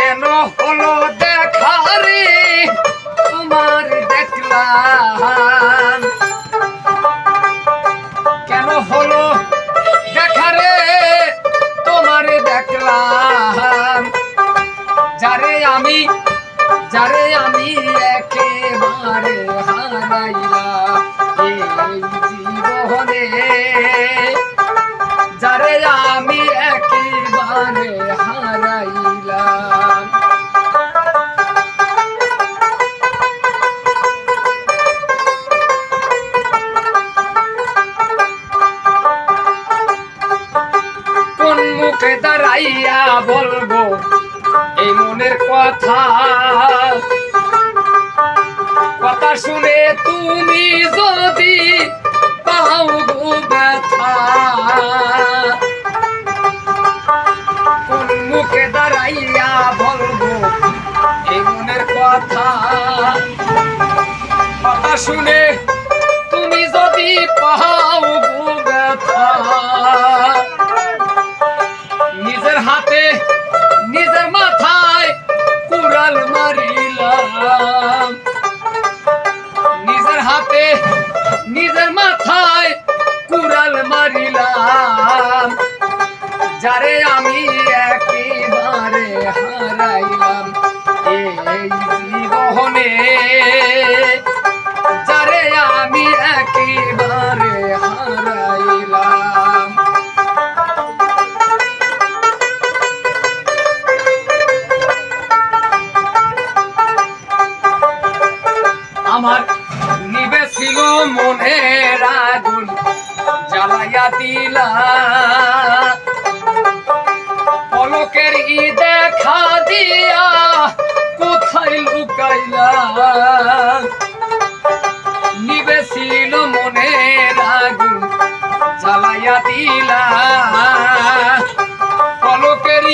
কেন হলো দেখা রে তোমার দেখলাম, কেন হলো দেখা রে তোমার দেখলাম, যারে আমি একেবারে হারাইলাম এই জীবনে, যারে আমি একেবারে হারাইলাম। কোন মুখে দাঁড়াইয়া বলবো এই মনের কথা, কথা শুনে তুমি যদি পাও গো ব্যথা, কোন মুখে দাঁড়াইয়া বলবো এই মনের কথা, কথা শুনে তুমি যদি পাও গো ব্যথা, নিজের হাতে নিজের মাথায় কুড়াল মারিলাম, নিজের হাতে নিজের মাথায় কুড়াল মারিলাম, যারে আমি একেবারে হারাইলাম এই জীবনে, যারে আমি একেবারে হারাইলাম। আমার নিবে ছিল মনের আগুন জ্বালাইয়া দিলা, পলকের দেখা দিয়া কোথায় লুকাইলা, নিবে ছিল মনের আগুন জ্বালাইয়া দিলা, পলকের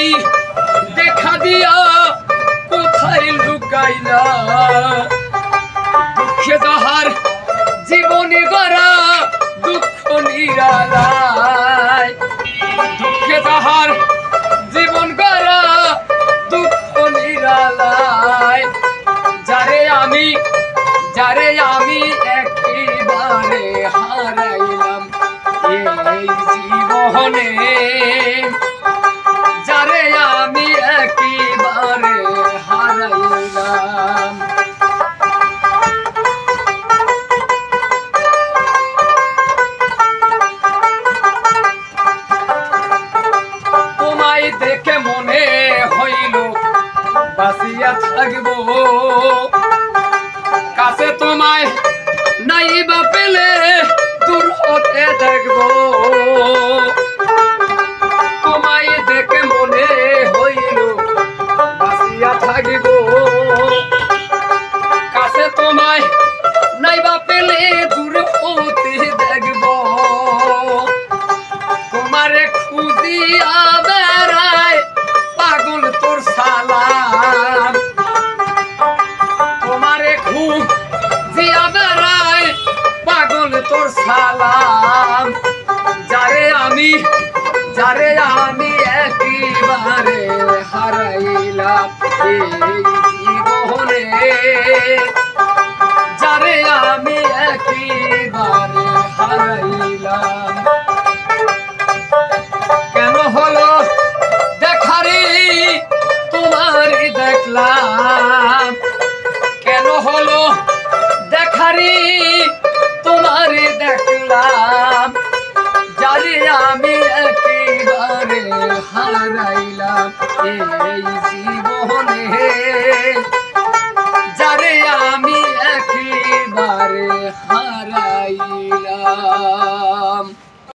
দেখা দিয়া কোথায় লুকাইলা, দুঃখে যাহার জীবনে গড়া দুঃখ নিরালায়, দুঃখে যাহার জীবন গড়া দুঃখ নিরালায়, যারে আমি একেবারে হারাইলাম এই জীবনে, যারে আমি একেবারে হারাইলাম। দেখে মনে হইল বাঁচিয়া থাকবো, কাছে তোমায় নাই বা পেলে দূর হতে দেখবো, তোমায় দেখে মনে হইল বাঁচিয়া থাকবো, কাছে তোমায় নাই বা পেলে দূর হতে দেখবো, তোমারে খুঁজিয়া বেড়ায় পাগল তোর সালাম, তোমারে খুঁজিয়া বেড়ায় পাগল তোর সালাম, যারে আমি একেবারে হারাইলাম এই জীবনে, যারে আমি একেবারে হারাইলাম। কেন হলো দেখা রে তোমার দেখলাম, কেন হলো দেখা রে তোমার দেখলাম, যারে আমি একেবারে হারাইলাম এই জীবনে,